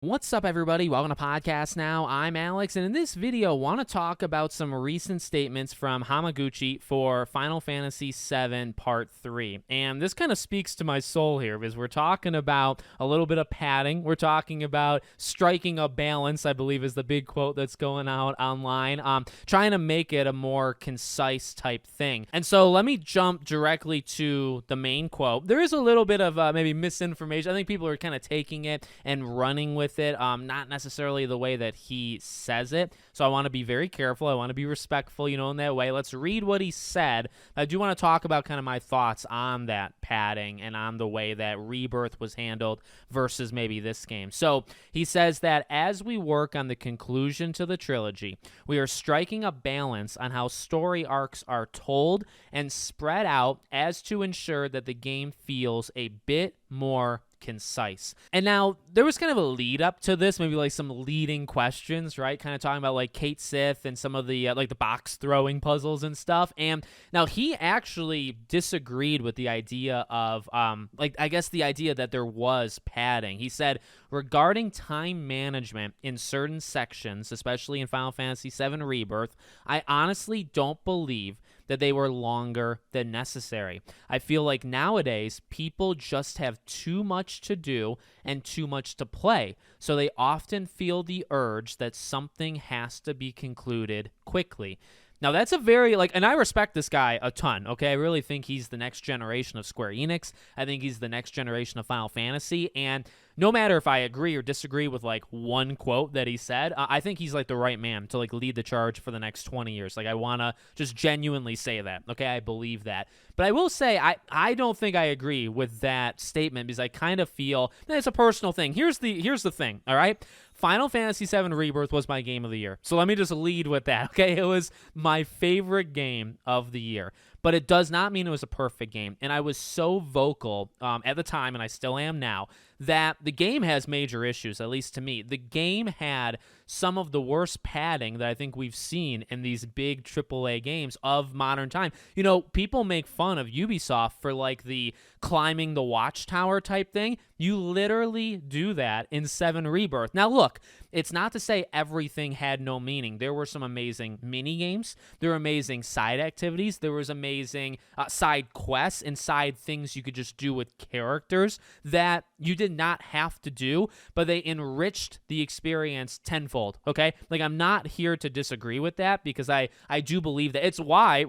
What's up, everybody? Welcome to Podcast Now. I'm Alex, and in this video, I want to talk about some recent statements from Hamaguchi for Final Fantasy VII Part 3. And this kind of speaks to my soul here, because we're talking about a little bit of padding. We're talking about striking a balance, I believe is the big quote that's going out online, trying to make it a more concise type thing. And so let me jump directly to the main quote. There is a little bit of maybe misinformation. I think people are kind of taking it and running with it, not necessarily the way that he says it. So I want to be very careful. I want to be respectful, in that way. Let's read what he said. I do want to talk about kind of my thoughts on that padding and on the way that Rebirth was handled versus maybe this game. So he says that as we work on the conclusion to the trilogy, we are striking a balance on how story arcs are told and spread out as to ensure that the game feels a bit more concise. And now there was kind of a lead up to this, maybe like some leading questions, right? Kind of talking about like Kate Sith and some of the like the box throwing puzzles and stuff. And now he actually disagreed with the idea of I guess the idea that there was padding. He said, regarding time management in certain sections, especially in Final Fantasy VII Rebirth, I honestly don't believe that they were longer than necessary. I feel like nowadays people just have too much to do and too much to play, so they often feel the urge that something has to be concluded quickly. Now, that's a very, and I respect this guy a ton, okay? I really think he's the next generation of Square Enix. I think he's the next generation of Final Fantasy, and no matter if I agree or disagree with, one quote that he said, I think he's, the right man to, lead the charge for the next 20 years. I want to just genuinely say that, okay? I believe that. But I will say, I don't think I agree with that statement, because I kind of feel that it's a personal thing. Here's the thing, all right? Final Fantasy VII Rebirth was my game of the year. So let me just lead with that, okay? It was my favorite game of the year. But it does not mean it was a perfect game. And I was so vocal at the time, and I still am now, that the game has major issues, at least to me. The game had some of the worst padding that I think we've seen in these big AAA games of modern time. People make fun of Ubisoft for the climbing the watchtower type thing. You literally do that in 7 Rebirth. Now look, it's not to say everything had no meaning. There were some amazing mini games. There were amazing side activities. There was amazing side quests and side things you could just do with characters that you did not have to do, but they enriched the experience tenfold, okay? I'm not here to disagree with that, because I do believe that it's why,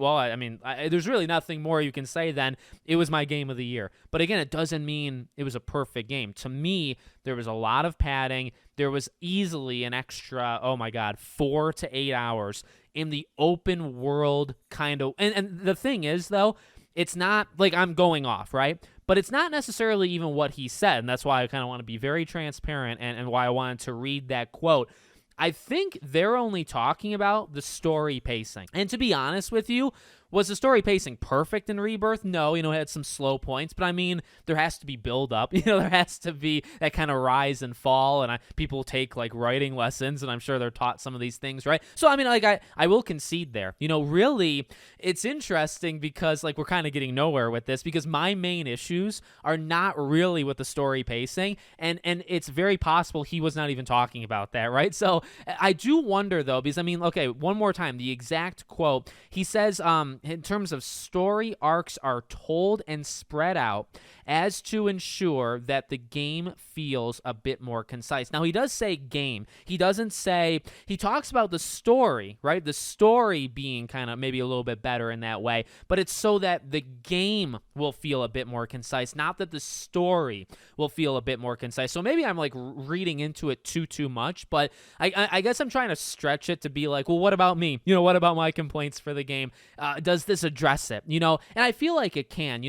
there's really nothing more you can say than it was my game of the year. But again, it doesn't mean it was a perfect game. To me, there was a lot of padding. There was easily an extra, 4 to 8 hours in the open world kind of, and the thing is, though, it's not I'm going off, right? But it's not necessarily even what he said, and that's why I kind of want to be very transparent and why I wanted to read that quote. I think they're only talking about the story pacing. And to be honest with you, was the story pacing perfect in Rebirth? No, it had some slow points, but there has to be build up. There has to be that kind of rise and fall, and people take writing lessons, and I'm sure they're taught some of these things, right? So I will concede there. Really, it's interesting because we're kind of getting nowhere with this, because my main issues are not really with the story pacing, and it's very possible he was not even talking about that, right? So I do wonder though, because one more time, the exact quote, he says, in terms of story arcs are told and spread out as to ensure that the game feels a bit more concise. Now, he does say game. He doesn't say, he talks about the story, right? The story being kind of maybe a little bit better in that way, but it's so that the game will feel a bit more concise, not that the story will feel a bit more concise. So maybe I'm reading into it too much, but I guess I'm trying to stretch it to be well, what about me? What about my complaints for the game? Does this address it? And I feel like it can.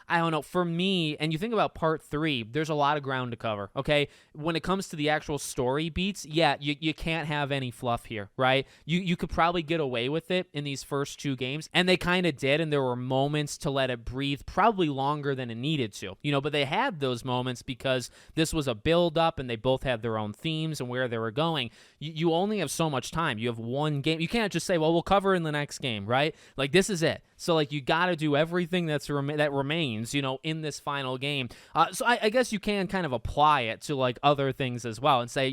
I don't know, for me, and you think about Part 3, there's a lot of ground to cover, okay? When it comes to the actual story beats, yeah, you can't have any fluff here, right? You could probably get away with it in these first 2 games, and they kind of did, and there were moments to let it breathe, probably longer than it needed to, but they had those moments because this was a build-up, and they both had their own themes and where they were going. You only have so much time. You have one game. You can't just say, well, we'll cover in the next game, right? This is it. So, you got to do everything that remains games, in this final game. So I guess you can kind of apply it to like other things as well and say,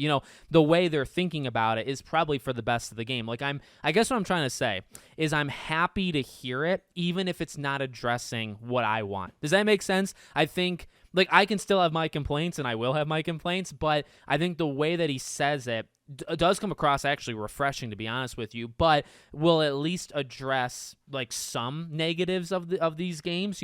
the way they're thinking about it is probably for the best of the game. Like I guess what I'm trying to say is I'm happy to hear it, even if it's not addressing what I want. Does that make sense? I think like I can still have my complaints and I will have my complaints, but I think the way that he says it does come across actually refreshing, to be honest with you, but will at least address like some negatives of these games,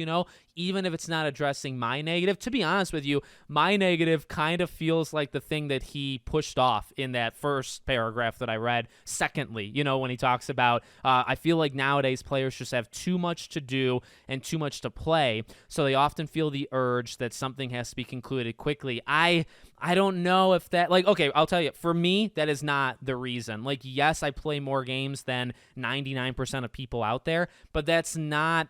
even if it's not addressing my negative. To be honest with you, my negative kind of feels like the thing that he pushed off in that first paragraph that I read. Secondly, when he talks about, I feel like nowadays players just have too much to do and too much to play, so they often feel the urge that something has to be concluded quickly. I don't know if that, like, okay, I'll tell you, for me, that is not the reason. Like, yes, I play more games than 99% of people out there, but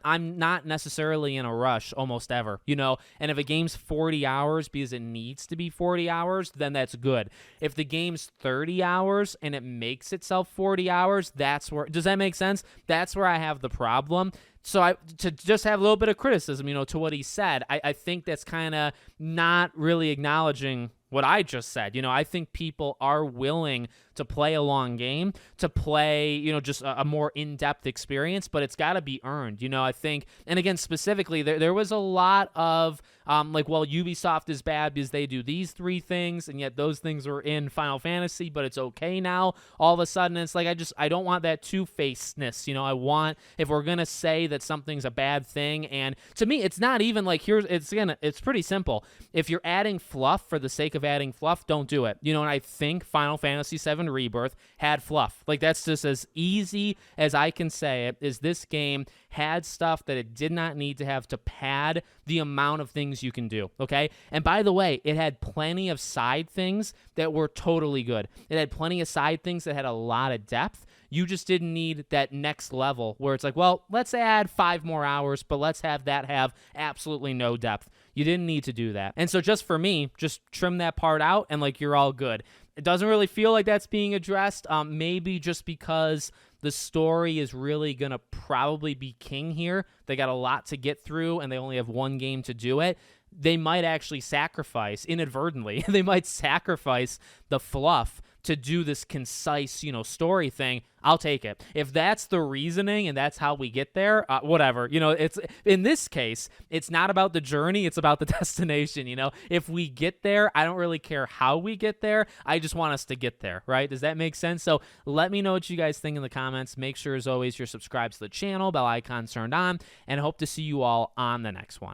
I'm not necessarily in a rush almost ever, and if a game's 40 hours because it needs to be 40 hours, then that's good. If the game's 30 hours and it makes itself 40 hours, does that make sense? That's where I have the problem. So to just have a little bit of criticism, to what he said, I think that's kind of not really acknowledging what I just said. I think people are willing to play a long game, to play, just a more in-depth experience, but it's got to be earned. I think, and again, specifically, there was a lot of, Ubisoft is bad because they do these 3 things, and yet those things are in Final Fantasy, but it's okay now. All of a sudden, it's like, I don't want that two-facedness. I want, if we're going to say that something's a bad thing, and to me, it's not even like, it's pretty simple. If you're adding fluff for the sake of adding fluff, don't do it. And I think Final Fantasy VII Rebirth had fluff. Like, that's just as easy as I can say it, is this game had stuff that it did not need to have to pad the amount of things you can do, okay? And by the way, it had plenty of side things that were totally good. It had plenty of side things that had a lot of depth. You just didn't need that next level where it's like, well, let's add 5 more hours, but let's have that have absolutely no depth. You didn't need to do that. And so just for me, just trim that part out and like you're all good. It doesn't really feel like that's being addressed, maybe just because the story is really going to probably be king here. They got a lot to get through, and they only have 1 game to do it. They might actually sacrifice, inadvertently, they might sacrifice the fluff to do this concise, story thing. I'll take it. If that's the reasoning and that's how we get there, whatever. It's in this case, it's not about the journey, it's about the destination. If we get there, I don't really care how we get there. I just want us to get there, right? Does that make sense? So let me know what you guys think in the comments. Make sure, as always, you're subscribed to the channel, bell icon turned on, and hope to see you all on the next one.